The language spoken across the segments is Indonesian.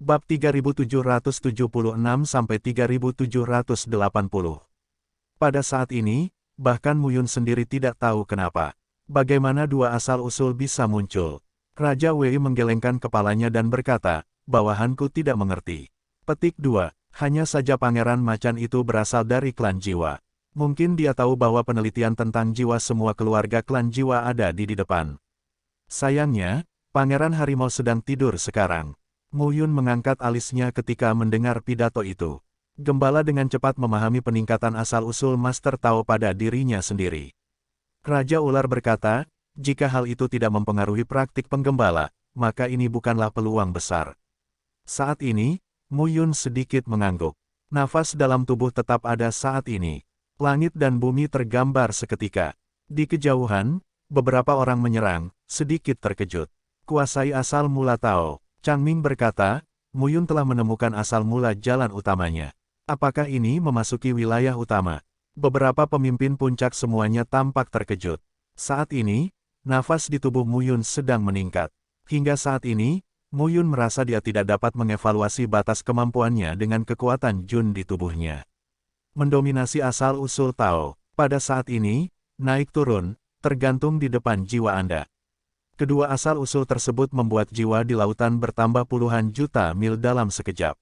Bab 3776-3780. Pada saat ini, bahkan Muyun sendiri tidak tahu kenapa. Bagaimana dua asal-usul bisa muncul. Raja Wei menggelengkan kepalanya dan berkata, bawahanku tidak mengerti. Petik 2. Hanya saja Pangeran Macan itu berasal dari klan jiwa. Mungkin dia tahu bahwa penelitian tentang jiwa semua keluarga klan jiwa ada di depan. Sayangnya, Pangeran Harimau sedang tidur sekarang. Muyun mengangkat alisnya ketika mendengar pidato itu. Gembala dengan cepat memahami peningkatan asal-usul Master Tao pada dirinya sendiri. Raja Ular berkata, jika hal itu tidak mempengaruhi praktik penggembala, maka ini bukanlah peluang besar. Saat ini, Muyun sedikit mengangguk. Nafas dalam tubuh tetap ada saat ini. Langit dan bumi tergambar seketika. Di kejauhan, beberapa orang menyerang, sedikit terkejut. Kuasai asal mula Tao. Changming berkata, Muyun telah menemukan asal mula jalan utamanya. Apakah ini memasuki wilayah utama? Beberapa pemimpin puncak semuanya tampak terkejut. Saat ini, nafas di tubuh Muyun sedang meningkat. Hingga saat ini, Muyun merasa dia tidak dapat mengevaluasi batas kemampuannya dengan kekuatan Jun di tubuhnya. Mendominasi asal-usul Tao, pada saat ini, naik turun, tergantung di depan jiwa Anda. Kedua asal-usul tersebut membuat jiwa di lautan bertambah puluhan juta mil dalam sekejap.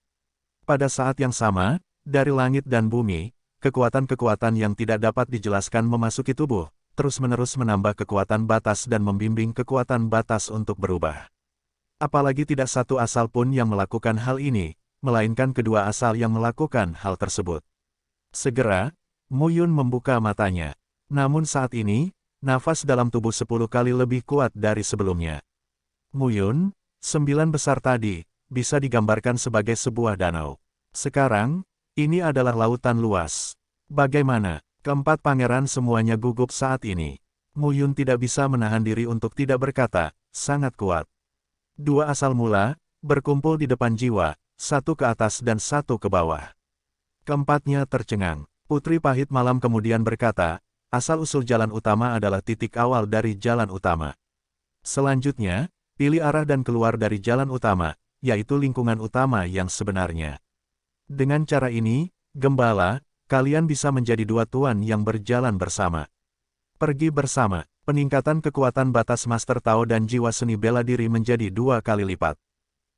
Pada saat yang sama, dari langit dan bumi, kekuatan-kekuatan yang tidak dapat dijelaskan memasuki tubuh, terus-menerus menambah kekuatan batas dan membimbing kekuatan batas untuk berubah. Apalagi tidak satu asal pun yang melakukan hal ini, melainkan kedua asal yang melakukan hal tersebut. Segera, Muyun membuka matanya. Namun saat ini, nafas dalam tubuh 10 kali lebih kuat dari sebelumnya. Muyun, 9 besar tadi, bisa digambarkan sebagai sebuah danau. Sekarang, ini adalah lautan luas. Bagaimana? Keempat pangeran semuanya gugup saat ini. Muyun tidak bisa menahan diri untuk tidak berkata, sangat kuat. Dua asal mula, berkumpul di depan jiwa, satu ke atas dan satu ke bawah. Keempatnya tercengang. Putri Pahit Malam kemudian berkata, asal-usul jalan utama adalah titik awal dari jalan utama. Selanjutnya, pilih arah dan keluar dari jalan utama, yaitu lingkungan utama yang sebenarnya. Dengan cara ini, Gembala, kalian bisa menjadi dua tuan yang berjalan bersama. Pergi bersama, peningkatan kekuatan batas Master Tao dan jiwa seni bela diri menjadi 2 kali lipat.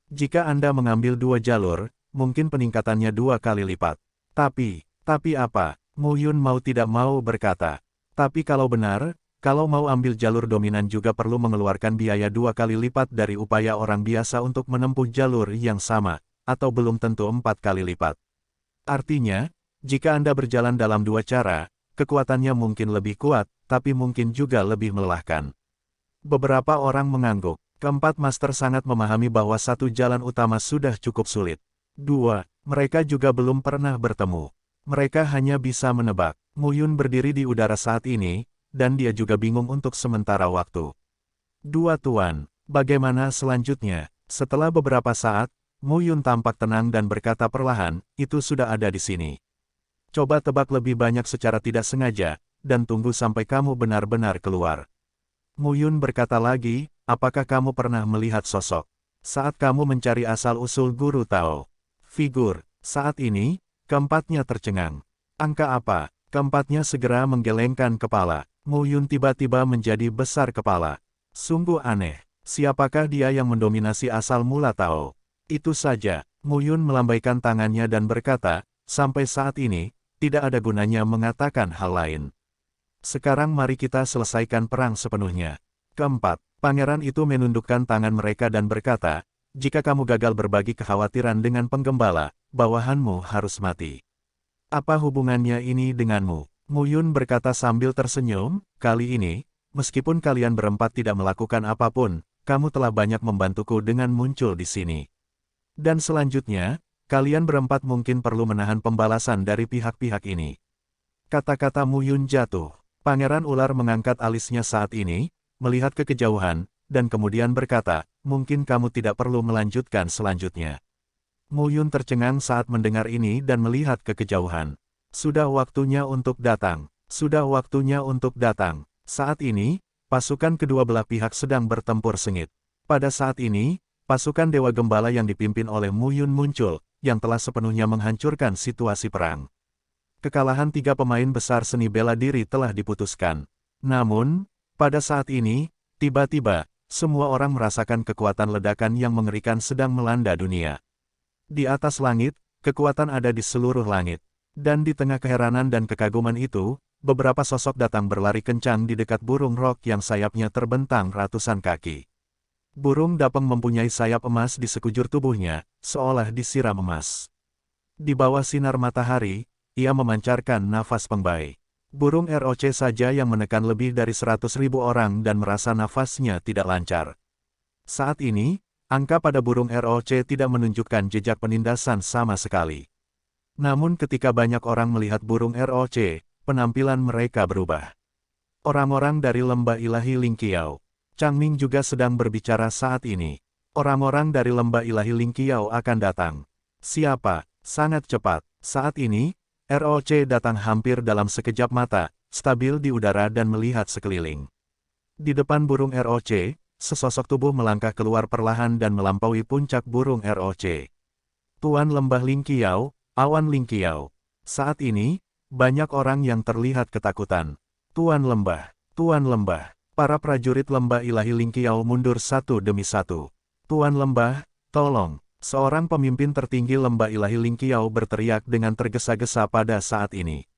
Jika Anda mengambil 2 jalur, mungkin peningkatannya 2 kali lipat. Tapi apa? Muyun mau tidak mau berkata. Tapi kalau benar, kalau mau ambil jalur dominan juga perlu mengeluarkan biaya 2 kali lipat dari upaya orang biasa untuk menempuh jalur yang sama, atau belum tentu 4 kali lipat. Artinya, jika Anda berjalan dalam 2 cara, kekuatannya mungkin lebih kuat, tapi mungkin juga lebih melelahkan. Beberapa orang mengangguk. Keempat master sangat memahami bahwa satu jalan utama sudah cukup sulit. 2. Mereka juga belum pernah bertemu. Mereka hanya bisa menebak. Muyun berdiri di udara saat ini, dan dia juga bingung untuk sementara waktu. 2 tuan, bagaimana selanjutnya? Setelah beberapa saat, Muyun tampak tenang dan berkata perlahan, itu sudah ada di sini. Coba tebak lebih banyak secara tidak sengaja, dan tunggu sampai kamu benar-benar keluar. Muyun berkata lagi, apakah kamu pernah melihat sosok saat kamu mencari asal-usul Guru Tao? Figur. Saat ini, keempatnya tercengang. Angka apa? Keempatnya segera menggelengkan kepala. Muyun tiba-tiba menjadi besar kepala. Sungguh aneh. Siapakah dia yang mendominasi asal mula Tao? Itu saja. Muyun melambaikan tangannya dan berkata, sampai saat ini, tidak ada gunanya mengatakan hal lain. Sekarang mari kita selesaikan perang sepenuhnya. Keempat, pangeran itu menundukkan tangan mereka dan berkata, jika kamu gagal berbagi kekhawatiran dengan penggembala, bawahanmu harus mati. Apa hubungannya ini denganmu? Muyun berkata sambil tersenyum, kali ini, meskipun kalian berempat tidak melakukan apapun, kamu telah banyak membantuku dengan muncul di sini. Dan selanjutnya, kalian berempat mungkin perlu menahan pembalasan dari pihak-pihak ini. Kata-kata Muyun jatuh. Pangeran Ular mengangkat alisnya saat ini, melihat ke kejauhan, dan kemudian berkata, mungkin kamu tidak perlu melanjutkan selanjutnya. Muyun tercengang saat mendengar ini dan melihat ke kejauhan. Sudah waktunya untuk datang. Sudah waktunya untuk datang. Saat ini, pasukan kedua belah pihak sedang bertempur sengit. Pada saat ini, pasukan Dewa Gembala yang dipimpin oleh Mu Yun muncul, yang telah sepenuhnya menghancurkan situasi perang. Kekalahan 3 pemain besar seni bela diri telah diputuskan. Namun, pada saat ini, tiba-tiba, semua orang merasakan kekuatan ledakan yang mengerikan sedang melanda dunia. Di atas langit, kekuatan ada di seluruh langit. Dan di tengah keheranan dan kekaguman itu, beberapa sosok datang berlari kencang di dekat burung rok yang sayapnya terbentang ratusan kaki. Burung Dapeng mempunyai sayap emas di sekujur tubuhnya, seolah disiram emas. Di bawah sinar matahari, ia memancarkan nafas pengbai. Burung ROC saja yang menekan lebih dari 100.000 orang dan merasa nafasnya tidak lancar. Saat ini, angka pada burung ROC tidak menunjukkan jejak penindasan sama sekali. Namun ketika banyak orang melihat burung ROC, penampilan mereka berubah. Orang-orang dari lembah ilahi Lingqiao. Changming juga sedang berbicara saat ini. Orang-orang dari lembah ilahi Lingqiao akan datang. Siapa? Sangat cepat. Saat ini, ROC datang hampir dalam sekejap mata, stabil di udara dan melihat sekeliling. Di depan burung ROC, sesosok tubuh melangkah keluar perlahan dan melampaui puncak burung ROC. Tuan Lembah Lingqiao, Awan Lingqiao. Saat ini, banyak orang yang terlihat ketakutan. Tuan Lembah, Tuan Lembah. Para prajurit lembah ilahi Lingqiao mundur satu demi satu. Tuan Lembah, tolong. Seorang pemimpin tertinggi lembah ilahi Lingqiao berteriak dengan tergesa-gesa pada saat ini.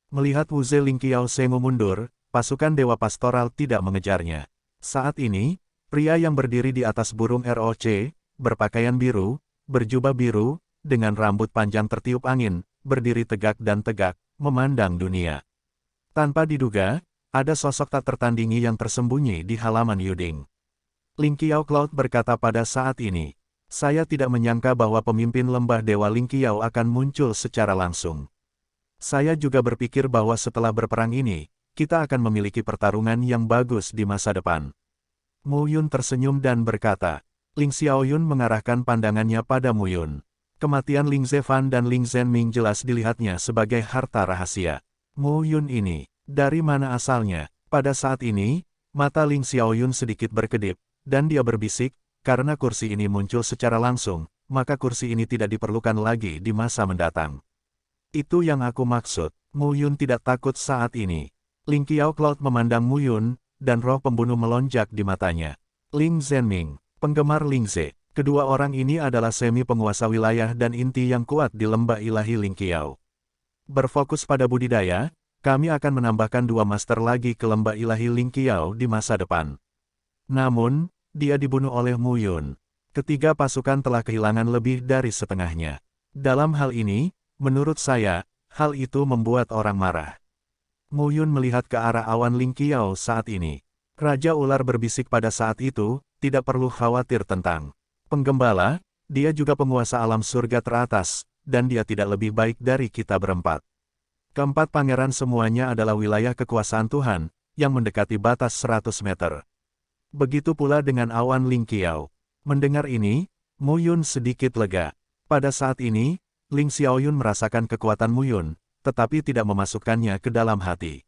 Melihat Wuze Lingqiao Sengu mundur, pasukan Dewa Pastoral tidak mengejarnya. Saat ini, pria yang berdiri di atas burung ROC, berpakaian biru, berjubah biru, dengan rambut panjang tertiup angin, berdiri tegak dan tegak, memandang dunia. Tanpa diduga, ada sosok tak tertandingi yang tersembunyi di halaman Yuding. Lingqiao Cloud berkata pada saat ini. Saya tidak menyangka bahwa pemimpin lembah Dewa Lingqiao akan muncul secara langsung. Saya juga berpikir bahwa setelah berperang ini, kita akan memiliki pertarungan yang bagus di masa depan. Mu Yun tersenyum dan berkata. Ling Xiaoyun mengarahkan pandangannya pada Mu Yun. Kematian Ling Zefan dan Ling Zhenming jelas dilihatnya sebagai harta rahasia. Mu Yun ini, dari mana asalnya? Pada saat ini, mata Ling Xiaoyun sedikit berkedip, dan dia berbisik, karena kursi ini muncul secara langsung, maka kursi ini tidak diperlukan lagi di masa mendatang. Itu yang aku maksud. Mu Yun tidak takut saat ini. Lingqiao Cloud memandang Mu Yun, dan roh pembunuh melonjak di matanya. Ling Zhenming, penggemar Ling Ze. Kedua orang ini adalah semi-penguasa wilayah dan inti yang kuat di lembah ilahi Lingqiao. Berfokus pada budidaya, kami akan menambahkan 2 master lagi ke lembah ilahi Lingqiao di masa depan. Namun, dia dibunuh oleh Mu Yun. Ketiga pasukan telah kehilangan lebih dari setengahnya. Dalam hal ini, menurut saya, hal itu membuat orang marah. Mu Yun melihat ke arah awan Lingqiao saat ini. Raja Ular berbisik pada saat itu, tidak perlu khawatir tentang penggembala, dia juga penguasa alam surga teratas, dan dia tidak lebih baik dari kita berempat. Keempat pangeran semuanya adalah wilayah kekuasaan Tuhan, yang mendekati batas 100 meter. Begitu pula dengan awan Lingqiao. Mendengar ini, Mu Yun sedikit lega. Pada saat ini, Ling Xiaoyun merasakan kekuatan Mu Yun, tetapi tidak memasukkannya ke dalam hati.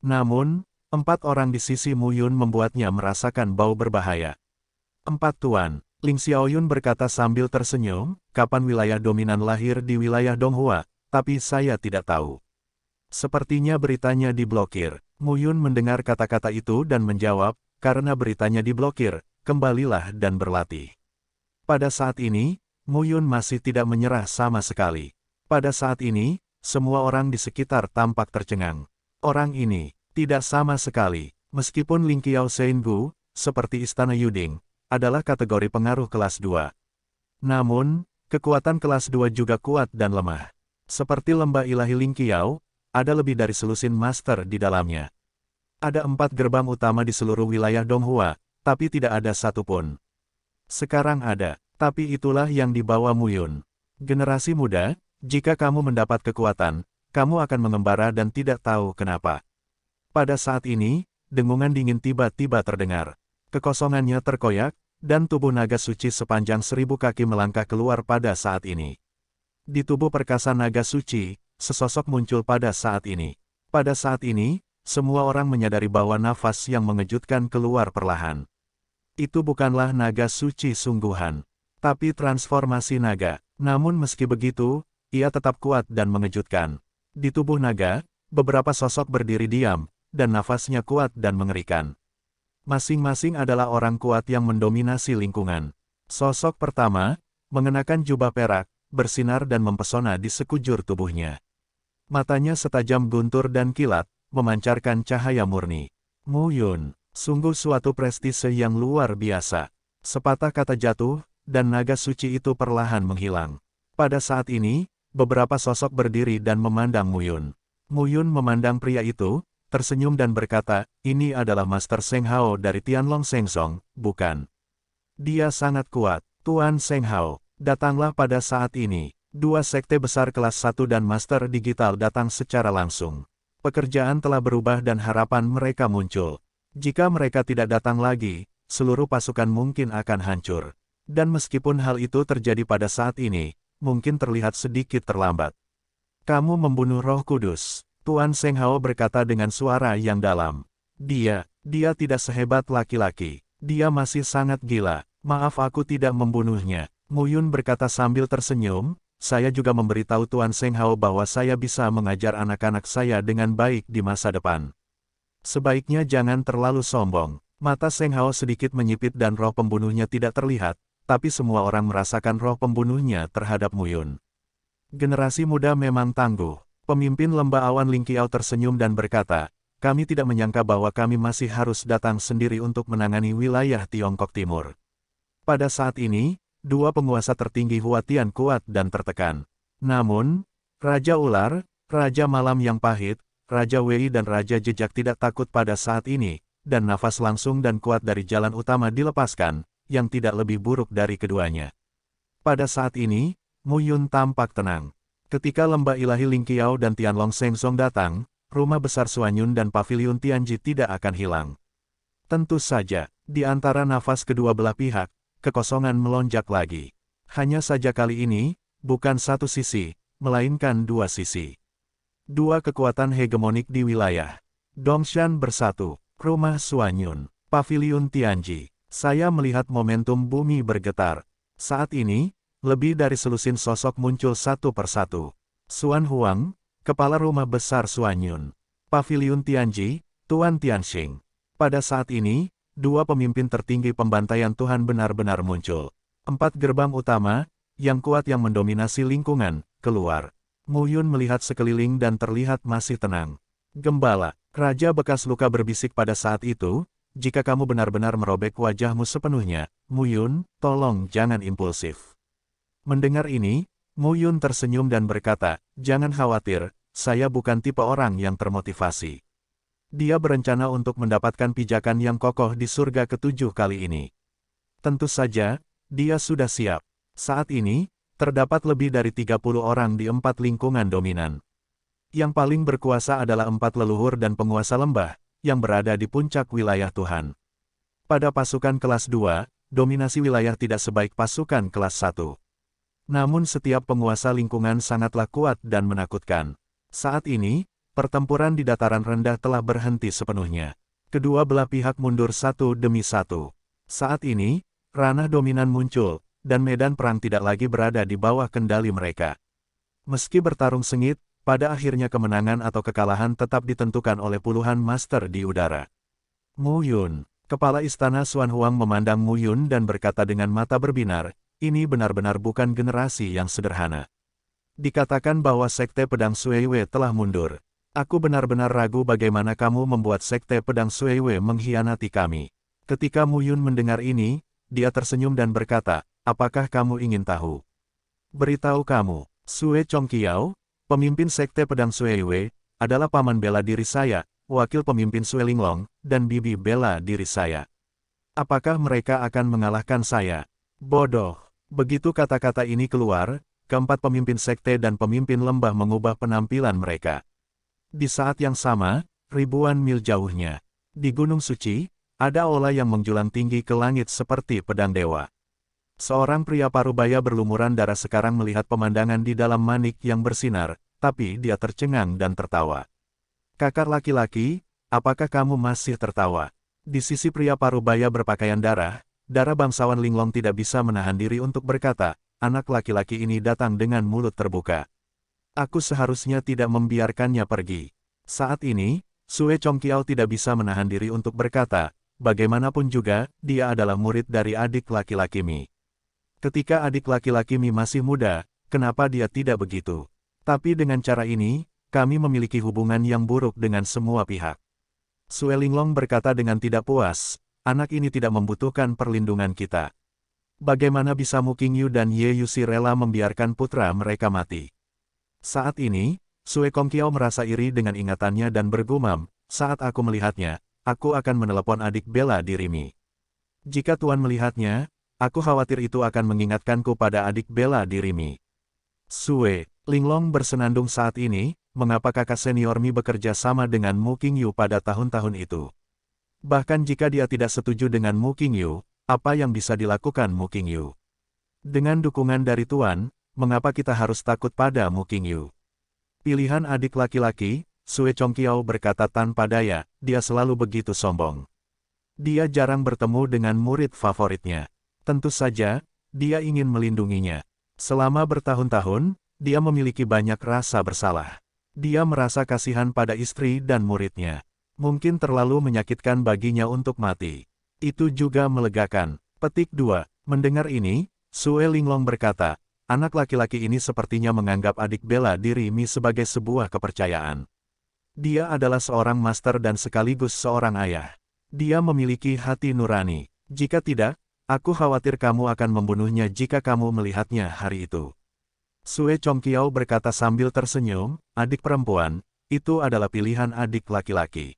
Namun, 4 orang di sisi Mu Yun membuatnya merasakan bau berbahaya. 4 Tuan, Ling Xiaoyun berkata sambil tersenyum, kapan wilayah dominan lahir di wilayah Donghua, tapi saya tidak tahu. Sepertinya beritanya diblokir. Mu Yun mendengar kata-kata itu dan menjawab, karena beritanya diblokir, kembalilah dan berlatih. Pada saat ini, Mu Yun masih tidak menyerah sama sekali. Pada saat ini, semua orang di sekitar tampak tercengang. Orang ini, tidak sama sekali, meskipun Lingqiao Shengu, seperti Istana Yuding, adalah kategori pengaruh kelas 2. Namun, kekuatan kelas 2 juga kuat dan lemah. Seperti lembah ilahi Lingqiao, ada lebih dari selusin master di dalamnya. Ada 4 gerbang utama di seluruh wilayah Donghua, tapi tidak ada satupun. Sekarang ada, tapi itulah yang dibawa Mu Yun. Generasi muda, jika kamu mendapat kekuatan, kamu akan mengembara dan tidak tahu kenapa. Pada saat ini, dengungan dingin tiba-tiba terdengar. Kekosongannya terkoyak, dan tubuh naga suci sepanjang 1000 kaki melangkah keluar pada saat ini. Di tubuh perkasa naga suci, sesosok muncul pada saat ini. Pada saat ini, semua orang menyadari bahwa nafas yang mengejutkan keluar perlahan. Itu bukanlah naga suci sungguhan, tapi transformasi naga. Namun meski begitu, ia tetap kuat dan mengejutkan. Di tubuh naga, beberapa sosok berdiri diam, dan nafasnya kuat dan mengerikan. Masing-masing adalah orang kuat yang mendominasi lingkungan. Sosok pertama, mengenakan jubah perak, bersinar dan mempesona di sekujur tubuhnya. Matanya setajam guntur dan kilat, memancarkan cahaya murni. Mu Yun, sungguh suatu prestise yang luar biasa. Sepatah kata jatuh, dan naga suci itu perlahan menghilang. Pada saat ini, beberapa sosok berdiri dan memandang Mu Yun. Mu Yun memandang pria itu, tersenyum dan berkata, ini adalah Master Seng Hao dari Tianlong Seng Song, bukan? Dia sangat kuat. Tuan Seng Hao, datanglah pada saat ini. Dua sekte besar kelas 1 dan Master Digital datang secara langsung. Pekerjaan telah berubah dan harapan mereka muncul. Jika mereka tidak datang lagi, seluruh pasukan mungkin akan hancur. Dan meskipun hal itu terjadi pada saat ini, mungkin terlihat sedikit terlambat. Kamu membunuh Roh Kudus. Tuan Seng Hao berkata dengan suara yang dalam. Dia tidak sehebat laki-laki. Dia masih sangat gila. Maaf aku tidak membunuhnya. Mu Yun berkata sambil tersenyum, saya juga memberitahu Tuan Seng Hao bahwa saya bisa mengajar anak-anak saya dengan baik di masa depan. Sebaiknya jangan terlalu sombong. Mata Seng Hao sedikit menyipit dan roh pembunuhnya tidak terlihat, tapi semua orang merasakan roh pembunuhnya terhadap Mu Yun. Generasi muda memang tangguh. Pemimpin lembah awan Ling Qiao tersenyum dan berkata, kami tidak menyangka bahwa kami masih harus datang sendiri untuk menangani wilayah Tiongkok Timur. Pada saat ini, dua penguasa tertinggi Huatian kuat dan tertekan. Namun, Raja Ular, Raja Malam yang Pahit, Raja Wei dan Raja Jejak tidak takut pada saat ini, dan nafas langsung dan kuat dari jalan utama dilepaskan, yang tidak lebih buruk dari keduanya. Pada saat ini, Mu Yun tampak tenang. Ketika lembah ilahi Ling Qiao dan Tianlong Seng Song datang, rumah besar Suanyun dan paviliun Tianji tidak akan hilang. Tentu saja, di antara nafas kedua belah pihak, kekosongan melonjak lagi. Hanya saja kali ini, bukan satu sisi, melainkan dua sisi. Dua kekuatan hegemonik di wilayah. Dongshan bersatu, rumah Suanyun, paviliun Tianji. Saya melihat momentum bumi bergetar. Saat ini, lebih dari selusin sosok muncul satu persatu. Suan Huang, kepala rumah besar Suanyun. Paviliun Tianji, Tuan Tianxing. Pada saat ini, dua pemimpin tertinggi pembantaian Tuhan benar-benar muncul. 4 gerbang utama, yang kuat yang mendominasi lingkungan, keluar. Mu Yun melihat sekeliling dan terlihat masih tenang. Gembala, Raja bekas luka berbisik pada saat itu, jika kamu benar-benar merobek wajahmu sepenuhnya, Mu Yun, tolong jangan impulsif. Mendengar ini, Mu Yun tersenyum dan berkata, jangan khawatir, saya bukan tipe orang yang termotivasi. Dia berencana untuk mendapatkan pijakan yang kokoh di surga ke-7 kali ini. Tentu saja, dia sudah siap. Saat ini, terdapat lebih dari 30 orang di 4 lingkungan dominan. Yang paling berkuasa adalah 4 leluhur dan penguasa lembah, yang berada di puncak wilayah Tuhan. Pada pasukan kelas 2, dominasi wilayah tidak sebaik pasukan kelas 1. Namun setiap penguasa lingkungan sangatlah kuat dan menakutkan. Saat ini, pertempuran di dataran rendah telah berhenti sepenuhnya. Kedua belah pihak mundur satu demi satu. Saat ini, ranah dominan muncul, dan medan perang tidak lagi berada di bawah kendali mereka. Meski bertarung sengit, pada akhirnya kemenangan atau kekalahan tetap ditentukan oleh puluhan master di udara. Mu Yun, kepala istana Suan Huang memandang Mu Yun dan berkata dengan mata berbinar, ini benar-benar bukan generasi yang sederhana. Dikatakan bahwa Sekte Pedang Suiwe telah mundur. Aku benar-benar ragu bagaimana kamu membuat Sekte Pedang Suiwe mengkhianati kami. Ketika Mu Yun mendengar ini, dia tersenyum dan berkata, apakah kamu ingin tahu? Beritahu kamu, Sue Chongqiao, pemimpin Sekte Pedang Suiwe, adalah paman bela diri saya, wakil pemimpin Sue Linglong, dan bibi bela diri saya. Apakah mereka akan mengalahkan saya? Bodoh. Begitu kata-kata ini keluar, keempat pemimpin sekte dan pemimpin lembah mengubah penampilan mereka. Di saat yang sama, ribuan mil jauhnya, di Gunung Suci, ada aula yang menjulang tinggi ke langit seperti pedang dewa. Seorang pria parubaya berlumuran darah sekarang melihat pemandangan di dalam manik yang bersinar, tapi dia tercengang dan tertawa. Kakak laki-laki, apakah kamu masih tertawa? Di sisi pria parubaya berpakaian darah, darah bangsawan Linglong tidak bisa menahan diri untuk berkata, anak laki-laki ini datang dengan mulut terbuka. Aku seharusnya tidak membiarkannya pergi. Saat ini, Sue Chongqiao tidak bisa menahan diri untuk berkata, bagaimanapun juga, dia adalah murid dari adik laki-laki Mi. Ketika adik laki-laki Mi masih muda, kenapa dia tidak begitu? Tapi dengan cara ini, kami memiliki hubungan yang buruk dengan semua pihak. Sue Linglong berkata dengan tidak puas, anak ini tidak membutuhkan perlindungan kita. Bagaimana bisa Mu Qingyu dan Ye Yuxi rela membiarkan putra mereka mati? Saat ini, Sue Kongqiao merasa iri dengan ingatannya dan bergumam, saat aku melihatnya, aku akan menelepon adik bela diri Mi. Jika Tuan melihatnya, aku khawatir itu akan mengingatkanku pada adik bela diri Mi. Sue Linglong bersenandung saat ini, mengapa kakak senior Mi bekerja sama dengan Mu Qingyu pada tahun-tahun itu. Bahkan jika dia tidak setuju dengan Mu Qingyu, apa yang bisa dilakukan Mu Qingyu? Dengan dukungan dari Tuan, mengapa kita harus takut pada Mu Qingyu? Pilihan adik laki-laki, Sue Chongqiao berkata tanpa daya, dia selalu begitu sombong. Dia jarang bertemu dengan murid favoritnya. Tentu saja, dia ingin melindunginya. Selama bertahun-tahun, dia memiliki banyak rasa bersalah. Dia merasa kasihan pada istri dan muridnya. Mungkin terlalu menyakitkan baginya untuk mati. Itu juga melegakan. Petik 2. Mendengar ini, Sue Linglong berkata, anak laki-laki ini sepertinya menganggap adik bela diri Mi sebagai sebuah kepercayaan. Dia adalah seorang master dan sekaligus seorang ayah. Dia memiliki hati nurani. Jika tidak, aku khawatir kamu akan membunuhnya jika kamu melihatnya hari itu. Sue Chongqiao berkata sambil tersenyum, adik perempuan, itu adalah pilihan adik laki-laki.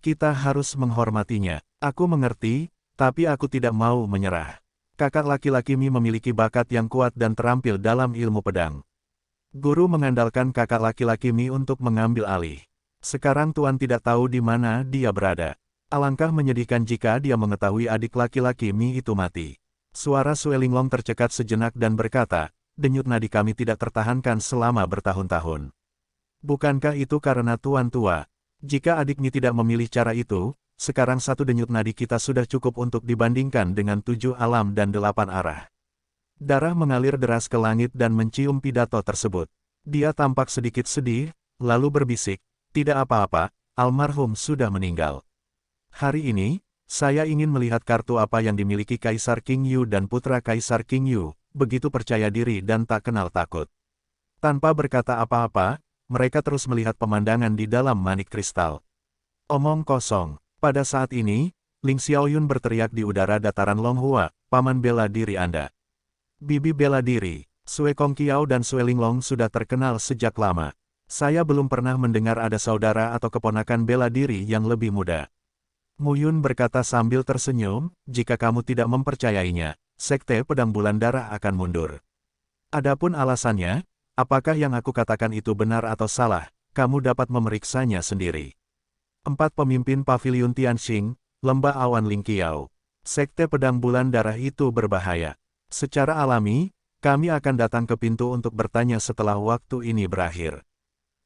Kita harus menghormatinya. Aku mengerti, tapi aku tidak mau menyerah. Kakak laki-laki Mi memiliki bakat yang kuat dan terampil dalam ilmu pedang. Guru mengandalkan kakak laki-laki Mi untuk mengambil alih. Sekarang Tuan tidak tahu di mana dia berada. Alangkah menyedihkan jika dia mengetahui adik laki-laki Mi itu mati. Suara Sue Linglong tercekat sejenak dan berkata, denyut nadi kami tidak tertahankan selama bertahun-tahun. Bukankah itu karena Tuan tua? Jika adik Mi tidak memilih cara itu, sekarang satu denyut nadi kita sudah cukup untuk dibandingkan dengan 7 alam dan 8 arah. Darah mengalir deras ke langit dan mencium pidato tersebut. Dia tampak sedikit sedih, lalu berbisik, tidak apa-apa, almarhum sudah meninggal. Hari ini, saya ingin melihat kartu apa yang dimiliki Kaisar Qingyu dan putra Kaisar Qingyu, begitu percaya diri dan tak kenal takut. Tanpa berkata apa-apa, mereka terus melihat pemandangan di dalam manik kristal. Omong kosong. Pada saat ini, Ling Xiaoyun berteriak di udara dataran Longhua, paman bela diri Anda. Bibi bela diri, Sue Kongqiao dan Sue Linglong sudah terkenal sejak lama. Saya belum pernah mendengar ada saudara atau keponakan bela diri yang lebih muda. Mu Yun berkata sambil tersenyum, jika kamu tidak mempercayainya, Sekte Pedang Bulan Darah akan mundur. Adapun alasannya, apakah yang aku katakan itu benar atau salah, kamu dapat memeriksanya sendiri. 4 pemimpin Paviliun Tianxing, Lembah Awan Lingqiao. Sekte Pedang Bulan Darah itu berbahaya. Secara alami, kami akan datang ke pintu untuk bertanya setelah waktu ini berakhir.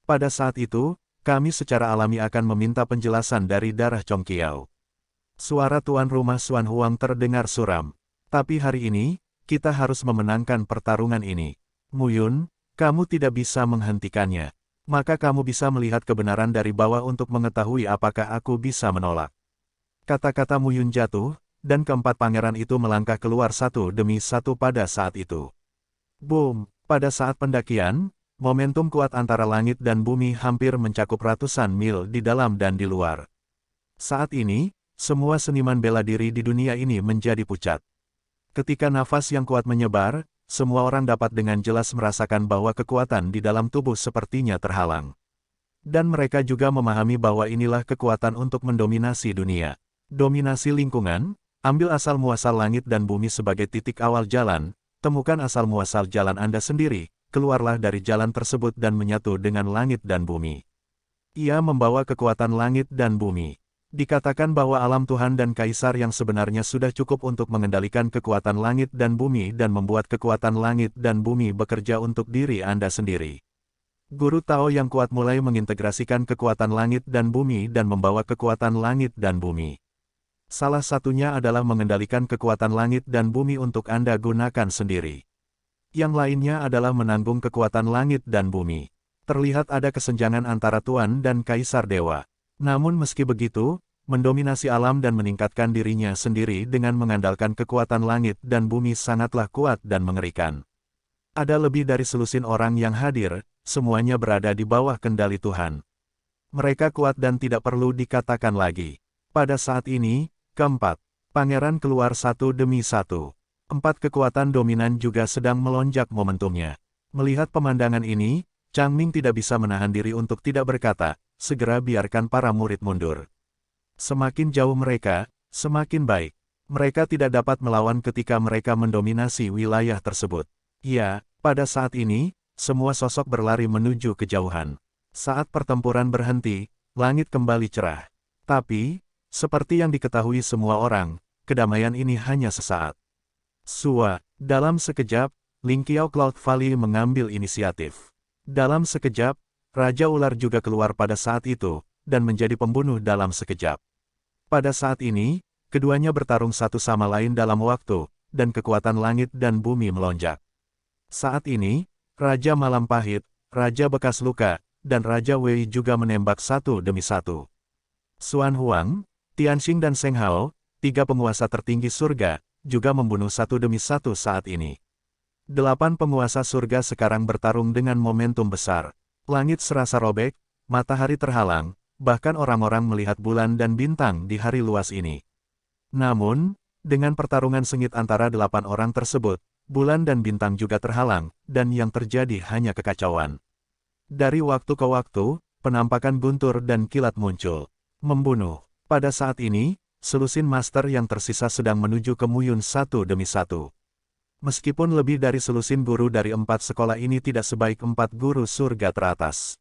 Pada saat itu, kami secara alami akan meminta penjelasan dari darah Chongqiao. Suara tuan rumah Xuan Huang terdengar suram. Tapi hari ini, kita harus memenangkan pertarungan ini. Mu Yun, kamu tidak bisa menghentikannya. Maka kamu bisa melihat kebenaran dari bawah untuk mengetahui apakah aku bisa menolak. Kata-kata Mu Yun jatuh, dan keempat pangeran itu melangkah keluar satu demi satu pada saat itu. Boom! Pada saat pendakian, momentum kuat antara langit dan bumi hampir mencakup ratusan mil di dalam dan di luar. Saat ini, semua seniman bela diri di dunia ini menjadi pucat. Ketika nafas yang kuat menyebar, semua orang dapat dengan jelas merasakan bahwa kekuatan di dalam tubuh sepertinya terhalang. Dan mereka juga memahami bahwa inilah kekuatan untuk mendominasi dunia. Dominasi lingkungan, ambil asal-muasal langit dan bumi sebagai titik awal jalan, temukan asal-muasal jalan Anda sendiri, keluarlah dari jalan tersebut dan menyatu dengan langit dan bumi. Ia membawa kekuatan langit dan bumi. Dikatakan bahwa alam Tuhan dan Kaisar yang sebenarnya sudah cukup untuk mengendalikan kekuatan langit dan bumi dan membuat kekuatan langit dan bumi bekerja untuk diri Anda sendiri. Guru Tao yang kuat mulai mengintegrasikan kekuatan langit dan bumi dan membawa kekuatan langit dan bumi. Salah satunya adalah mengendalikan kekuatan langit dan bumi untuk Anda gunakan sendiri. Yang lainnya adalah menanggung kekuatan langit dan bumi. Terlihat ada kesenjangan antara Tuan dan Kaisar Dewa. Namun meski begitu, mendominasi alam dan meningkatkan dirinya sendiri dengan mengandalkan kekuatan langit dan bumi sangatlah kuat dan mengerikan. Ada lebih dari selusin orang yang hadir, semuanya berada di bawah kendali Tuhan. Mereka kuat dan tidak perlu dikatakan lagi. Pada saat ini, keempat, pangeran keluar satu demi satu. Empat kekuatan dominan juga sedang melonjak momentumnya. Melihat pemandangan ini, Changming tidak bisa menahan diri untuk tidak berkata, segera biarkan para murid mundur. Semakin jauh mereka, semakin baik. Mereka tidak dapat melawan ketika mereka mendominasi wilayah tersebut. Ya, pada saat ini, semua sosok berlari menuju kejauhan. Saat pertempuran berhenti, langit kembali cerah. Tapi, seperti yang diketahui semua orang, kedamaian ini hanya sesaat. Dalam sekejap, Ling Qiao Cloud Valley mengambil inisiatif. Dalam sekejap, Raja Ular juga keluar pada saat itu, dan menjadi pembunuh dalam sekejap. Pada saat ini, keduanya bertarung satu sama lain dalam waktu, dan kekuatan langit dan bumi melonjak. Saat ini, Raja Malam Pahit, Raja Bekas Luka, dan Raja Wei juga menembak satu demi satu. Xuan Huang, Tianxing dan Seng Hao, tiga penguasa tertinggi surga, juga membunuh satu demi satu saat ini. 8 penguasa surga sekarang bertarung dengan momentum besar. Langit serasa robek, matahari terhalang, bahkan orang-orang melihat bulan dan bintang di hari luas ini. Namun, dengan pertarungan sengit antara 8 orang tersebut, bulan dan bintang juga terhalang, dan yang terjadi hanya kekacauan. Dari waktu ke waktu, penampakan guntur dan kilat muncul. Membunuh. Pada saat ini, selusin master yang tersisa sedang menuju ke Muyun satu demi satu. Meskipun lebih dari selusin guru dari 4 sekolah ini tidak sebaik 4 guru surga teratas.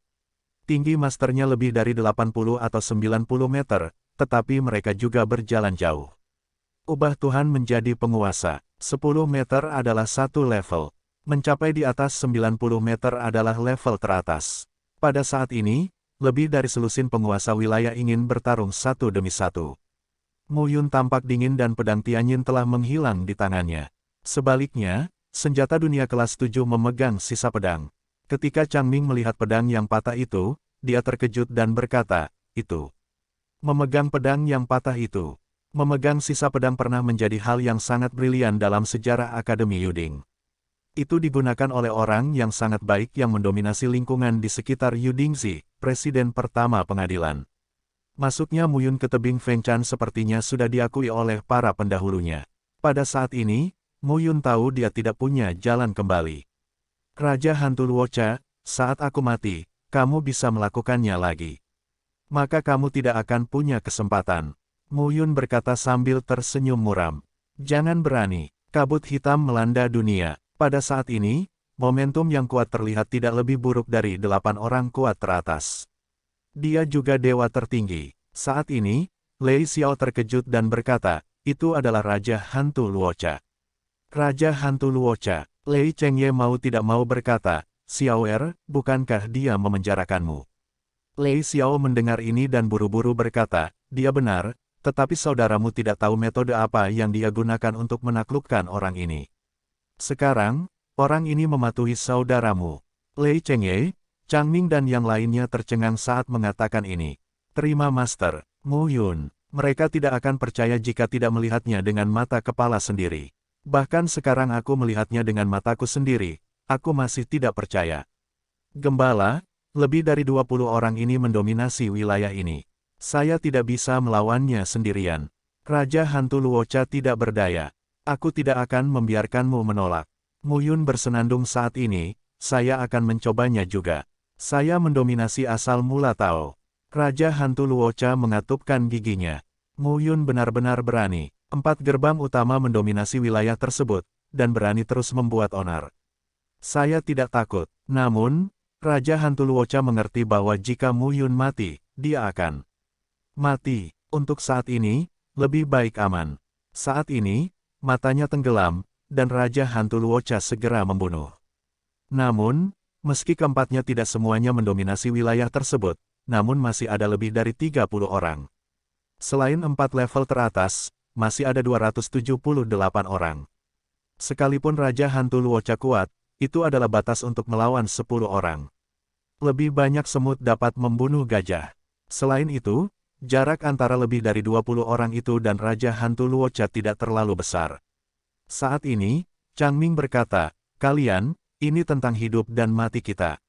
Tinggi masternya lebih dari 80 atau 90 meter, tetapi mereka juga berjalan jauh. Ubah Tuhan menjadi penguasa. 10 meter adalah satu level. Mencapai di atas 90 meter adalah level teratas. Pada saat ini, lebih dari selusin penguasa wilayah ingin bertarung satu demi satu. Muyun tampak dingin dan pedang Tianyin telah menghilang di tangannya. Sebaliknya, senjata dunia kelas 7 memegang sisa pedang. Ketika Changming melihat pedang yang patah itu, dia terkejut dan berkata, itu. Memegang pedang yang patah itu. Memegang sisa pedang pernah menjadi hal yang sangat brilian dalam sejarah Akademi Yuding. Itu digunakan oleh orang yang sangat baik yang mendominasi lingkungan di sekitar Yudingzi, presiden pertama pengadilan. Masuknya Muyun ke tebing Fenchan sepertinya sudah diakui oleh para pendahulunya. Pada saat ini, Muyun tahu dia tidak punya jalan kembali. Raja Hantu Luocha, saat aku mati, kamu bisa melakukannya lagi. Maka kamu tidak akan punya kesempatan. Muyun berkata sambil tersenyum muram. Jangan berani. Kabut hitam melanda dunia. Pada saat ini, momentum yang kuat terlihat tidak lebih buruk dari 8 orang kuat teratas. Dia juga dewa tertinggi. Saat ini, Lei Xiao terkejut dan berkata, itu adalah Raja Hantu Luocha. Raja Hantu Luocha. Lei Chengye mau tidak mau berkata, Xiaoer, bukankah dia memenjarakanmu? Lei Xiao mendengar ini dan buru-buru berkata, dia benar, tetapi saudaramu tidak tahu metode apa yang dia gunakan untuk menaklukkan orang ini. Sekarang, orang ini mematuhi saudaramu. Lei Chengye, Changming dan yang lainnya tercengang saat mengatakan ini. Terima Master, Muyun. Mereka tidak akan percaya jika tidak melihatnya dengan mata kepala sendiri. Bahkan sekarang aku melihatnya dengan mataku sendiri, aku masih tidak percaya. Gembala, lebih dari 20 orang ini mendominasi wilayah ini. Saya tidak bisa melawannya sendirian. Raja Hantu Luocha tidak berdaya. Aku tidak akan membiarkanmu menolak. Muyun bersenandung saat ini, saya akan mencobanya juga. Saya mendominasi asal mula Tao. Raja Hantu Luocha mengatupkan giginya. Muyun benar-benar berani. 4 gerbang utama mendominasi wilayah tersebut, dan berani terus membuat onar. Saya tidak takut. Namun, Raja Hantu Luocha mengerti bahwa jika Muyun mati, dia akan mati. Untuk saat ini, lebih baik aman. Saat ini, matanya tenggelam, dan Raja Hantu Luocha segera membunuh. Namun, meski keempatnya tidak semuanya mendominasi wilayah tersebut, namun masih ada lebih dari 30 orang. Selain 4 level teratas, masih ada 278 orang. Sekalipun Raja Hantu Luocha kuat, itu adalah batas untuk melawan 10 orang. Lebih banyak semut dapat membunuh gajah. Selain itu, jarak antara lebih dari 20 orang itu dan Raja Hantu Luocha tidak terlalu besar. Saat ini, Changming berkata, kalian, ini tentang hidup dan mati kita.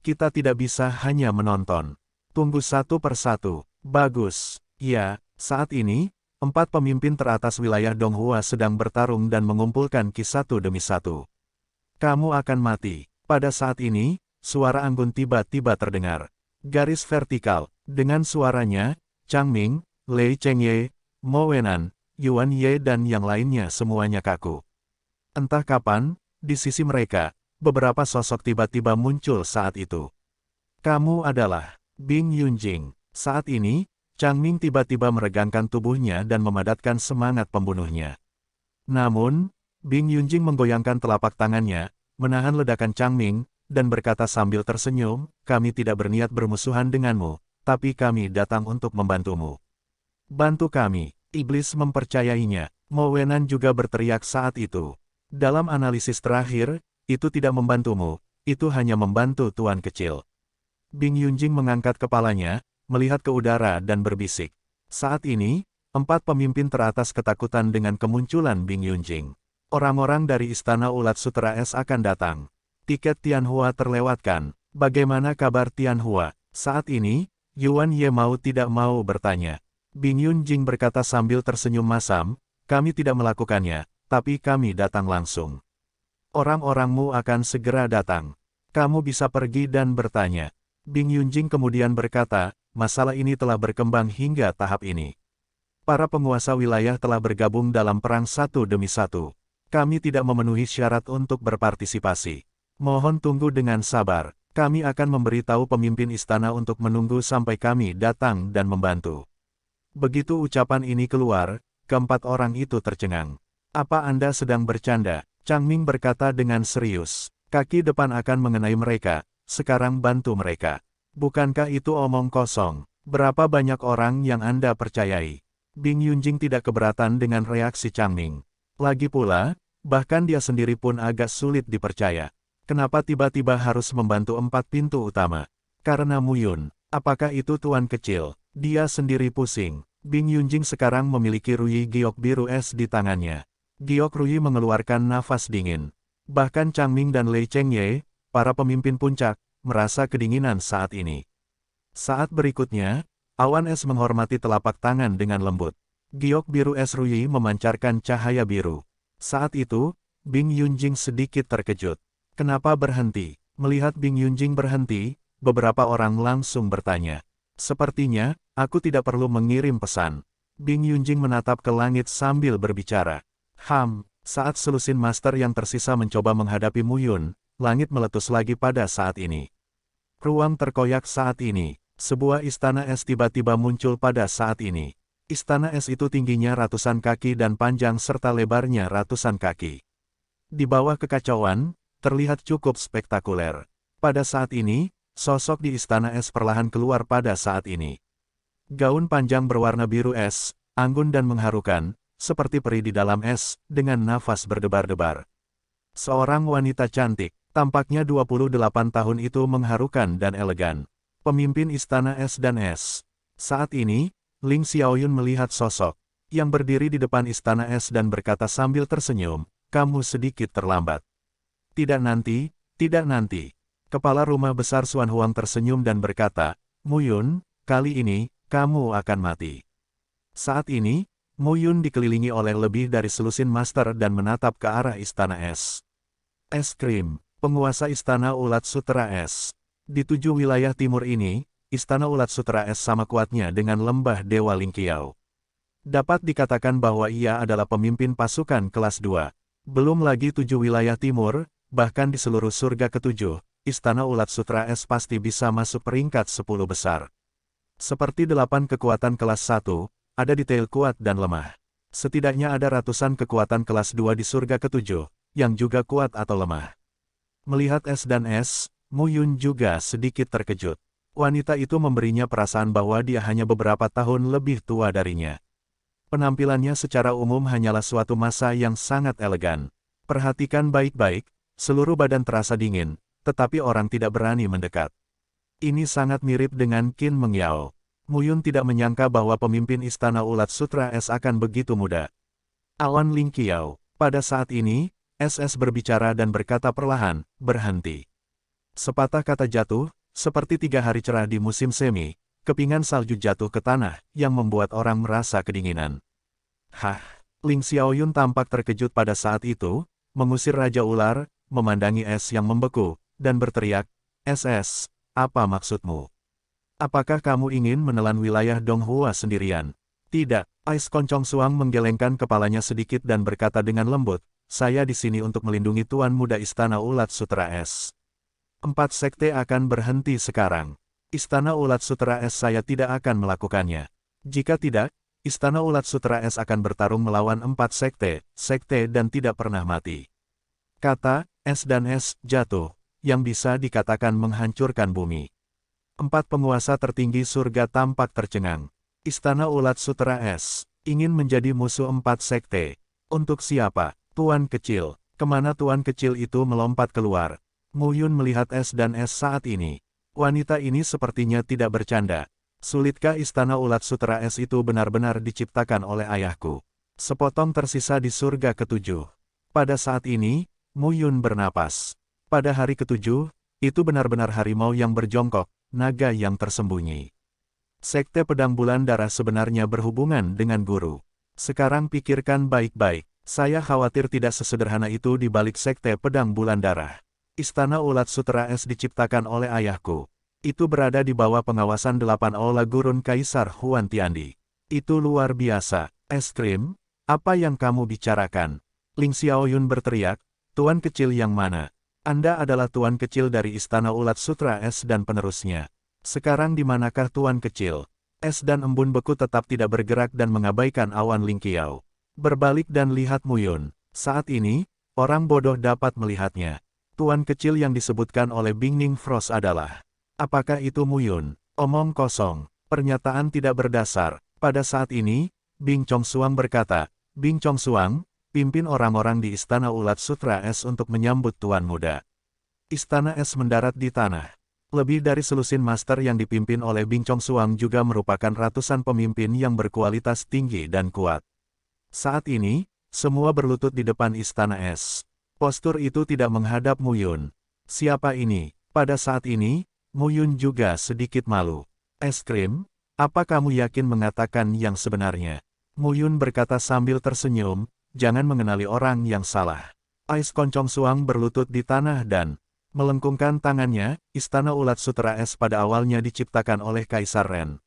Kita tidak bisa hanya menonton. Tunggu satu persatu. Bagus. Ya, saat ini, 4 pemimpin teratas wilayah Donghua sedang bertarung dan mengumpulkan ki satu demi satu. Kamu akan mati. Pada saat ini, suara anggun tiba-tiba terdengar. Garis vertikal. Dengan suaranya, Changming, Lei Chengye, Mo Wenan, Yuan Ye dan yang lainnya semuanya kaku. Entah kapan, di sisi mereka, beberapa sosok tiba-tiba muncul saat itu. Kamu adalah Bing Yunjing. Saat ini, Changming tiba-tiba meregangkan tubuhnya dan memadatkan semangat pembunuhnya. Namun, Bing Yunjing menggoyangkan telapak tangannya, menahan ledakan Changming, dan berkata sambil tersenyum, kami tidak berniat bermusuhan denganmu, tapi kami datang untuk membantumu. Bantu kami. Iblis mempercayainya. Mo Wenan juga berteriak saat itu. Dalam analisis terakhir, itu tidak membantumu, itu hanya membantu tuan kecil. Bing Yunjing mengangkat kepalanya, melihat ke udara dan berbisik. Saat ini, 4 pemimpin teratas ketakutan dengan kemunculan Bing Yunjing. Orang-orang dari Istana Ulat Sutera Es akan datang. Tiket Tianhua terlewatkan. Bagaimana kabar Tianhua? Saat ini, Yuan Ye mau tidak mau bertanya. Bing Yunjing berkata sambil tersenyum masam, kami tidak melakukannya, tapi kami datang langsung. Orang-orangmu akan segera datang. Kamu bisa pergi dan bertanya. Bing Yunjing kemudian berkata, masalah ini telah berkembang hingga tahap ini. Para penguasa wilayah telah bergabung dalam perang satu demi satu. Kami tidak memenuhi syarat untuk berpartisipasi. Mohon tunggu dengan sabar. Kami akan memberitahu pemimpin istana untuk menunggu sampai kami datang dan membantu. Begitu ucapan ini keluar, keempat orang itu tercengang. Apa Anda sedang bercanda? Changming berkata dengan serius. Kaki depan akan mengenai mereka, sekarang bantu mereka. Bukankah itu omong kosong? Berapa banyak orang yang Anda percayai? Bing Yunjing tidak keberatan dengan reaksi Changming. Lagi pula, bahkan dia sendiri pun agak sulit dipercaya. Kenapa tiba-tiba harus membantu 4 pintu utama? Karena Muyun. Apakah itu tuan kecil? Dia sendiri pusing. Bing Yunjing sekarang memiliki Ruyi Giok Biru Es di tangannya. Giok Ruyi mengeluarkan nafas dingin. Bahkan Changming dan Lei Chengye, para pemimpin puncak, merasa kedinginan saat ini. Saat berikutnya, awan es menghormati telapak tangan dengan lembut. Giok Biru Es Ruyi memancarkan cahaya biru. Saat itu, Bing Yunjing sedikit terkejut. Kenapa berhenti? Melihat Bing Yunjing berhenti, beberapa orang langsung bertanya. Sepertinya, aku tidak perlu mengirim pesan. Bing Yunjing menatap ke langit sambil berbicara. Saat selusin master yang tersisa mencoba menghadapi Muyun, langit meletus lagi pada saat ini. Ruang terkoyak saat ini. Sebuah istana es tiba-tiba muncul pada saat ini. Istana es itu tingginya ratusan kaki dan panjang serta lebarnya ratusan kaki. Di bawah kekacauan, terlihat cukup spektakuler. Pada saat ini, sosok di istana es perlahan keluar pada saat ini. Gaun panjang berwarna biru es, anggun dan mengharukan, seperti peri di dalam es, dengan nafas berdebar-debar. Seorang wanita cantik, tampaknya 28 tahun itu mengharukan dan elegan. Pemimpin istana es dan es. Saat ini, Ling Xiaoyun melihat sosok yang berdiri di depan istana es dan berkata sambil tersenyum, kamu sedikit terlambat. Tidak nanti, tidak nanti. Kepala rumah besar Xuan Huang tersenyum dan berkata, Muyun, kali ini, kamu akan mati. Saat ini, Muyun dikelilingi oleh lebih dari selusin master dan menatap ke arah istana es. Es krim, penguasa istana Ulat Sutera Es. Di 7 wilayah timur ini, istana Ulat Sutera Es sama kuatnya dengan lembah Dewa Lingqiao. Dapat dikatakan bahwa ia adalah pemimpin pasukan kelas 2. Belum lagi 7 wilayah timur, bahkan di seluruh surga ke-7, istana Ulat Sutera Es pasti bisa masuk peringkat 10 besar. Seperti 8 kekuatan kelas 1, ada detail kuat dan lemah. Setidaknya ada ratusan kekuatan kelas 2 di surga ke-7, yang juga kuat atau lemah. Melihat es dan es, Muyun juga sedikit terkejut. Wanita itu memberinya perasaan bahwa dia hanya beberapa tahun lebih tua darinya. Penampilannya secara umum hanyalah suatu massa yang sangat elegan. Perhatikan baik-baik, seluruh badan terasa dingin, tetapi orang tidak berani mendekat. Ini sangat mirip dengan Qin Mengyao. Muyun tidak menyangka bahwa pemimpin Istana Ulat Sutra S akan begitu muda. Awan Ling Qiao. Pada saat ini, SS berbicara dan berkata perlahan, berhenti. Sepatah kata jatuh, seperti 3 hari cerah di musim semi, kepingan salju jatuh ke tanah, yang membuat orang merasa kedinginan. Hah, Ling Xiaoyun tampak terkejut pada saat itu, mengusir Raja Ular, memandangi es yang membeku, dan berteriak, SS, apa maksudmu? Apakah kamu ingin menelan wilayah Donghua sendirian? Tidak, Ais Koncong Suang menggelengkan kepalanya sedikit dan berkata dengan lembut, saya di sini untuk melindungi Tuan Muda Istana Ulat Sutra S. 4 sekte akan berhenti sekarang. Istana Ulat Sutra S saya tidak akan melakukannya. Jika tidak, Istana Ulat Sutra S akan bertarung melawan 4 sekte dan tidak pernah mati. Kata, S dan S, jatuh, yang bisa dikatakan menghancurkan bumi. 4 penguasa tertinggi surga tampak tercengang. Istana Ulat Sutra S ingin menjadi musuh 4 sekte. Untuk siapa? Tuan kecil. Kemana tuan kecil itu melompat keluar? Muyun melihat S dan S saat ini. Wanita ini sepertinya tidak bercanda. Sulitkah Istana Ulat Sutra S itu benar-benar diciptakan oleh ayahku? Sepotong tersisa di surga ketujuh. Pada saat ini, Muyun bernapas. Pada hari ketujuh, itu benar-benar harimau yang berjongkok, naga yang tersembunyi. Sekte Pedang Bulan Darah sebenarnya berhubungan dengan guru. Sekarang pikirkan baik-baik, saya khawatir tidak sesederhana itu di balik Sekte Pedang Bulan Darah. Istana Ulat Sutra S diciptakan oleh ayahku. Itu berada di bawah pengawasan 8 Aula Gurun Kaisar Huan Tiandi. Itu luar biasa. Es krim? Apa yang kamu bicarakan? Ling Xiaoyun berteriak, Tuan kecil yang mana? Anda adalah tuan kecil dari Istana Ulat Sutra S dan penerusnya. Sekarang di manakah tuan kecil? Es dan embun beku tetap tidak bergerak dan mengabaikan awan Ling Qiao. Berbalik dan lihat Muyun. Saat ini, orang bodoh dapat melihatnya. Tuan kecil yang disebutkan oleh Bingning Frost adalah. Apakah itu Muyun? Omong kosong. Pernyataan tidak berdasar. Pada saat ini, Bing Chong Suang berkata, Bing Chong Suang, pimpin orang-orang di Istana Ulat Sutra S untuk menyambut Tuan Muda. Istana S mendarat di tanah. Lebih dari selusin master yang dipimpin oleh Bing Chong Suang juga merupakan ratusan pemimpin yang berkualitas tinggi dan kuat. Saat ini, semua berlutut di depan Istana S. Postur itu tidak menghadap Muyun. Siapa ini? Pada saat ini, Muyun juga sedikit malu. Es krim? Apa kamu yakin mengatakan yang sebenarnya? Muyun berkata sambil tersenyum, jangan mengenali orang yang salah. Ais Koncong Suang berlutut di tanah dan melengkungkan tangannya. Istana Ulat Sutra S pada awalnya diciptakan oleh Kaisar Ren.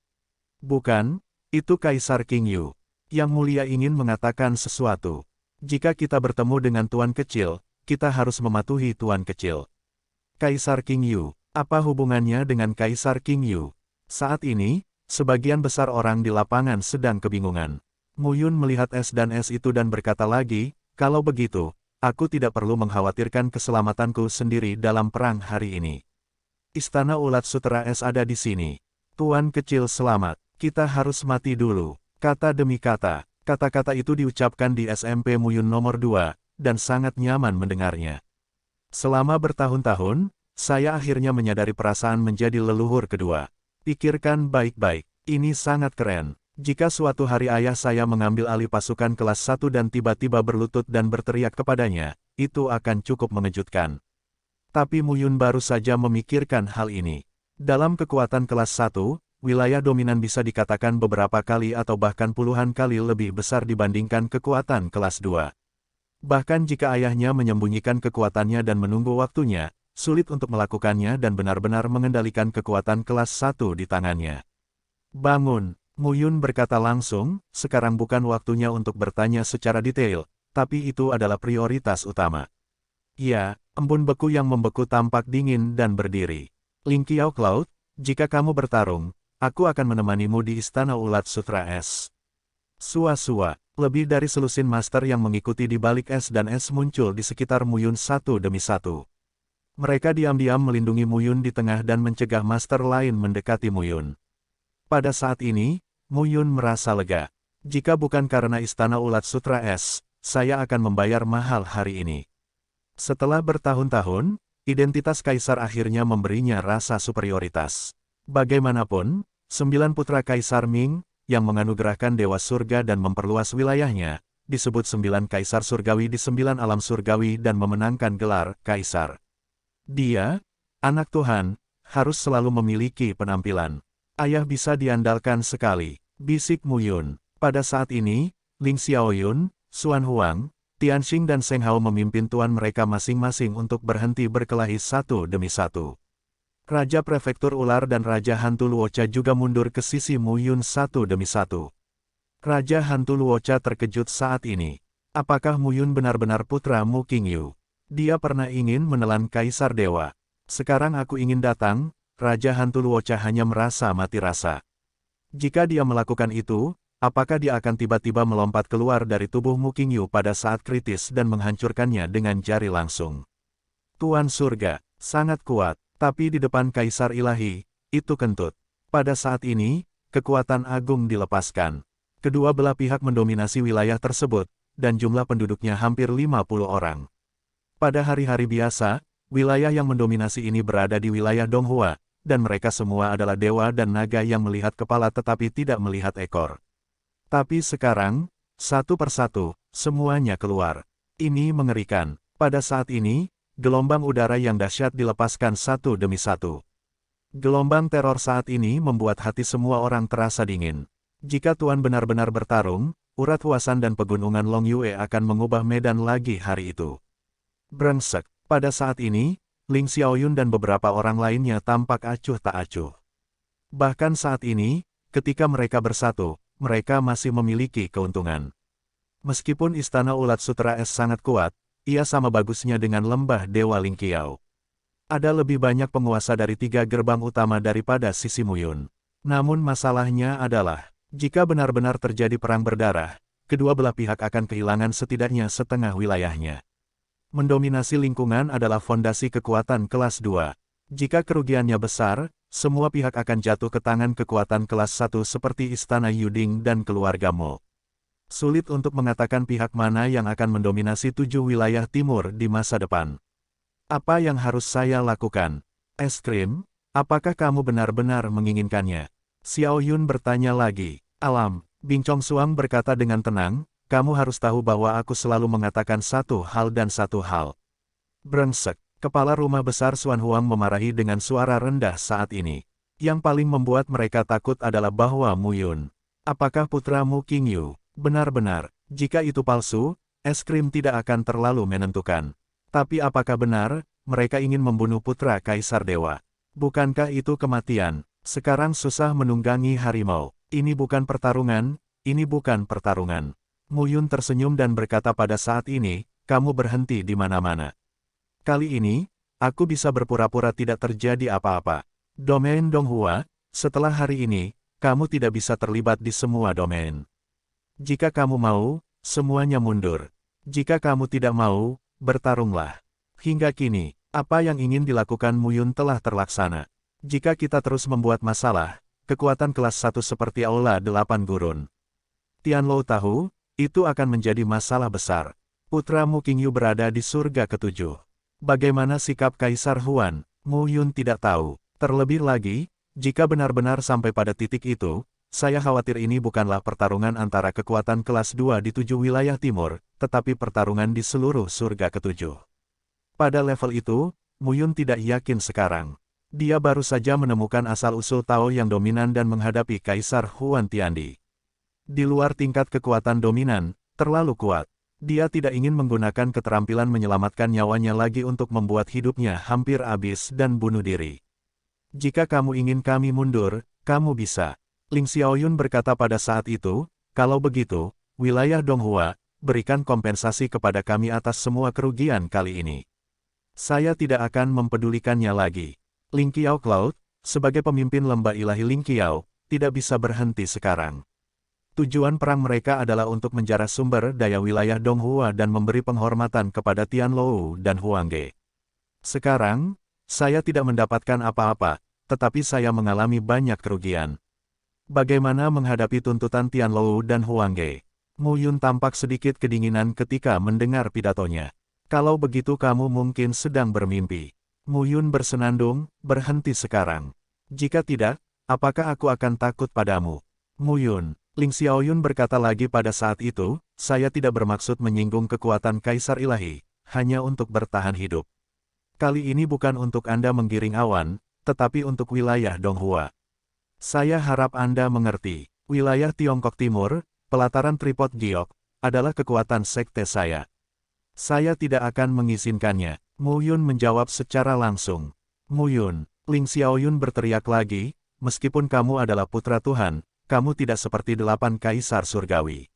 Bukan, itu Kaisar King Yu. Yang mulia ingin mengatakan sesuatu. Jika kita bertemu dengan tuan kecil, kita harus mematuhi tuan kecil. Kaisar King Yu, apa hubungannya dengan Kaisar King Yu? Saat ini, sebagian besar orang di lapangan sedang kebingungan. Muyun melihat S dan S itu dan berkata lagi, kalau begitu, aku tidak perlu mengkhawatirkan keselamatanku sendiri dalam perang hari ini. Istana Ulat Sutra S ada di sini. Tuan kecil selamat, kita harus mati dulu. Kata demi kata, kata-kata itu diucapkan di SMP Muyun nomor 2, dan sangat nyaman mendengarnya. Selama bertahun-tahun, saya akhirnya menyadari perasaan menjadi leluhur kedua. Pikirkan baik-baik, ini sangat keren. Jika suatu hari ayah saya mengambil alih pasukan kelas 1 dan tiba-tiba berlutut dan berteriak kepadanya, itu akan cukup mengejutkan. Tapi Muyun baru saja memikirkan hal ini. Dalam kekuatan kelas 1, wilayah dominan bisa dikatakan beberapa kali atau bahkan puluhan kali lebih besar dibandingkan kekuatan kelas 2. Bahkan jika ayahnya menyembunyikan kekuatannya dan menunggu waktunya, sulit untuk melakukannya dan benar-benar mengendalikan kekuatan kelas 1 di tangannya. Bangun, Muyun berkata langsung, sekarang bukan waktunya untuk bertanya secara detail, tapi itu adalah prioritas utama. Ya, embun beku yang membeku tampak dingin dan berdiri. Ling Qiao Cloud, jika kamu bertarung, aku akan menemanimu di Istana Ulat Sutra S. Sua-sua, lebih dari selusin master yang mengikuti di balik S dan S muncul di sekitar Muyun satu demi satu. Mereka diam-diam melindungi Mu Yun di tengah dan mencegah master lain mendekati Mu Yun. Pada saat ini, Mu Yun merasa lega. Jika bukan karena Istana Ulat Sutra Es, saya akan membayar mahal hari ini. Setelah bertahun-tahun, identitas Kaisar akhirnya memberinya rasa superioritas. Bagaimanapun, 9 putra Kaisar Ming, yang menganugerahkan Dewa Surga dan memperluas wilayahnya, disebut 9 Kaisar Surgawi di 9 alam surgawi dan memenangkan gelar Kaisar. Dia, anak Tuhan, harus selalu memiliki penampilan. Ayah bisa diandalkan sekali, bisik Mu Yun. Pada saat ini, Ling Xiaoyun, Xuan Huang, Tianxing dan Seng Hao memimpin tuan mereka masing-masing untuk berhenti berkelahi satu demi satu. Raja Prefektur Ular dan Raja Hantu Luocha juga mundur ke sisi Mu Yun satu demi satu. Raja Hantu Luocha terkejut saat ini. Apakah Mu Yun benar-benar putra Mu Qingyu? Dia pernah ingin menelan Kaisar Dewa. Sekarang aku ingin datang, Raja Hantu Luocha hanya merasa mati rasa. Jika dia melakukan itu, apakah dia akan tiba-tiba melompat keluar dari tubuh Mu Qingyu pada saat kritis dan menghancurkannya dengan jari langsung? Tuan Surga, sangat kuat, tapi di depan Kaisar Ilahi, itu kentut. Pada saat ini, kekuatan agung dilepaskan. Kedua belah pihak mendominasi wilayah tersebut, dan jumlah penduduknya hampir 50 orang. Pada hari-hari biasa, wilayah yang mendominasi ini berada di wilayah Donghua, dan mereka semua adalah dewa dan naga yang melihat kepala tetapi tidak melihat ekor. Tapi sekarang, satu persatu, semuanya keluar. Ini mengerikan. Pada saat ini, gelombang udara yang dahsyat dilepaskan satu demi satu. Gelombang teror saat ini membuat hati semua orang terasa dingin. Jika Tuan benar-benar bertarung, urat Huasan dan pegunungan Long Yue akan mengubah medan lagi hari itu. Brengsek. Pada saat ini, Ling Xiaoyun dan beberapa orang lainnya tampak acuh tak acuh. Bahkan saat ini, ketika mereka bersatu, mereka masih memiliki keuntungan. Meskipun Istana Ulat Sutra Es sangat kuat, ia sama bagusnya dengan lembah Dewa Lingqiao. Ada lebih banyak penguasa dari 3 gerbang utama daripada sisi Mu Yun. Namun masalahnya adalah, jika benar-benar terjadi perang berdarah, kedua belah pihak akan kehilangan setidaknya setengah wilayahnya. Mendominasi lingkungan adalah fondasi kekuatan kelas 2. Jika kerugiannya besar, semua pihak akan jatuh ke tangan kekuatan kelas 1 seperti Istana Yuding dan keluarga Mo. Sulit untuk mengatakan pihak mana yang akan mendominasi 7 wilayah timur di masa depan. Apa yang harus saya lakukan? Es krim? Apakah kamu benar-benar menginginkannya? Xiao Yun bertanya lagi. Alam, Bing Chong Suang berkata dengan tenang, kamu harus tahu bahwa aku selalu mengatakan satu hal dan satu hal. Brengsek. Kepala rumah besar Xuan Huang memarahi dengan suara rendah saat ini. Yang paling membuat mereka takut adalah bahwa Mu Yun. Apakah putra Mu Qingyu? Benar-benar, jika itu palsu, es krim tidak akan terlalu menentukan. Tapi apakah benar, mereka ingin membunuh putra Kaisar Dewa? Bukankah itu kematian? Sekarang susah menunggangi harimau. Ini bukan pertarungan, ini bukan pertarungan. Mu Yun tersenyum dan berkata pada saat ini, kamu berhenti di mana-mana. Kali ini, aku bisa berpura-pura tidak terjadi apa-apa. Domain Donghua, setelah hari ini, kamu tidak bisa terlibat di semua domain. Jika kamu mau, semuanya mundur. Jika kamu tidak mau, bertarunglah. Hingga kini, apa yang ingin dilakukan Mu Yun telah terlaksana. Jika kita terus membuat masalah, kekuatan kelas 1 seperti Aula 8 Gurun Tianlou tahu, itu akan menjadi masalah besar. Putra Mu Qingyu berada di surga ke-7. Bagaimana sikap Kaisar Huan, Mu Yun tidak tahu. Terlebih lagi, jika benar-benar sampai pada titik itu, saya khawatir ini bukanlah pertarungan antara kekuatan kelas 2 di 7 wilayah timur, tetapi pertarungan di seluruh surga ke-7. Pada level itu, Mu Yun tidak yakin sekarang. Dia baru saja menemukan asal-usul Tao yang dominan dan menghadapi Kaisar Huan Tiandi. Di luar tingkat kekuatan dominan, terlalu kuat. Dia tidak ingin menggunakan keterampilan menyelamatkan nyawanya lagi untuk membuat hidupnya hampir habis dan bunuh diri. Jika kamu ingin kami mundur, kamu bisa. Ling Xiaoyun berkata pada saat itu, kalau begitu, wilayah Donghua, berikan kompensasi kepada kami atas semua kerugian kali ini. Saya tidak akan mempedulikannya lagi. Ling Qiao Cloud, sebagai pemimpin lembah ilahi Ling Qiao, tidak bisa berhenti sekarang. Tujuan perang mereka adalah untuk menjarah sumber daya wilayah Donghua dan memberi penghormatan kepada Tianlou dan Huangge. Sekarang, saya tidak mendapatkan apa-apa, tetapi saya mengalami banyak kerugian. Bagaimana menghadapi tuntutan Tianlou dan Huang Ge? Mu Yun tampak sedikit kedinginan ketika mendengar pidatonya. Kalau begitu kamu mungkin sedang bermimpi. Mu Yun bersenandung, berhenti sekarang. Jika tidak, apakah aku akan takut padamu? Mu Yun, Ling Xiaoyun berkata lagi pada saat itu, saya tidak bermaksud menyinggung kekuatan Kaisar Ilahi, hanya untuk bertahan hidup. Kali ini bukan untuk Anda menggiring awan, tetapi untuk wilayah Donghua. Saya harap Anda mengerti, wilayah Tiongkok Timur, pelataran Tripod Giok, adalah kekuatan sekte saya. Saya tidak akan mengizinkannya. Mu Yun menjawab secara langsung. Mu Yun, Ling Xiaoyun berteriak lagi, meskipun kamu adalah putra Tuhan, kamu tidak seperti 8 kaisar surgawi.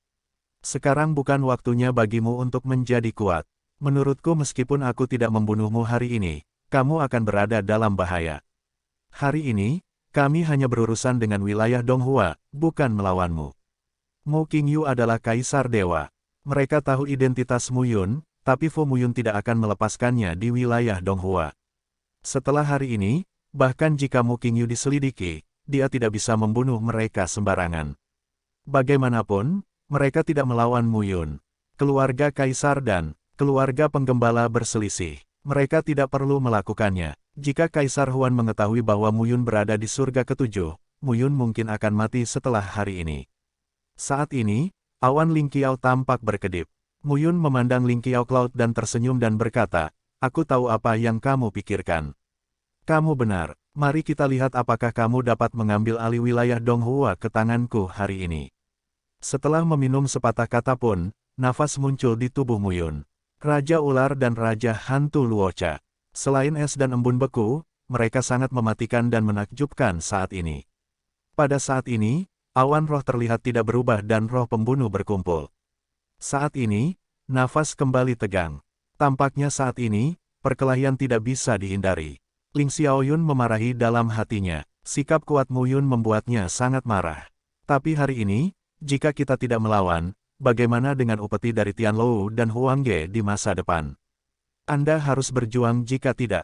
Sekarang bukan waktunya bagimu untuk menjadi kuat. Menurutku meskipun aku tidak membunuhmu hari ini, kamu akan berada dalam bahaya. Hari ini, kami hanya berurusan dengan wilayah Donghua, bukan melawanmu. Mu Qingyu adalah kaisar dewa. Mereka tahu identitas Mu Yun, tapi Fu Mu Yun tidak akan melepaskannya di wilayah Donghua. Setelah hari ini, bahkan jika Mu Qingyu diselidiki, dia tidak bisa membunuh mereka sembarangan. Bagaimanapun, mereka tidak melawan Mu Yun. Keluarga kaisar dan keluarga penggembala berselisih. Mereka tidak perlu melakukannya. Jika Kaisar Huan mengetahui bahwa Mu Yun berada di surga ketujuh, Mu Yun mungkin akan mati setelah hari ini. Saat ini, awan Ling Qiao tampak berkedip. Mu Yun memandang Ling Qiao Cloud dan tersenyum dan berkata, aku tahu apa yang kamu pikirkan. Kamu benar, mari kita lihat apakah kamu dapat mengambil alih wilayah Donghua ke tanganku hari ini. Setelah meminum sepatah kata pun, nafas muncul di tubuh Mu Yun. Raja Ular dan Raja Hantu Luocha. Selain es dan embun beku, mereka sangat mematikan dan menakjubkan saat ini. Pada saat ini, awan roh terlihat tidak berubah dan roh pembunuh berkumpul. Saat ini, nafas kembali tegang. Tampaknya saat ini, perkelahian tidak bisa dihindari. Ling Xiaoyun memarahi dalam hatinya. Sikap kuat Mu Yun membuatnya sangat marah. Tapi hari ini, jika kita tidak melawan, bagaimana dengan upeti dari Tianlou dan Huang Ge di masa depan? Anda harus berjuang jika tidak.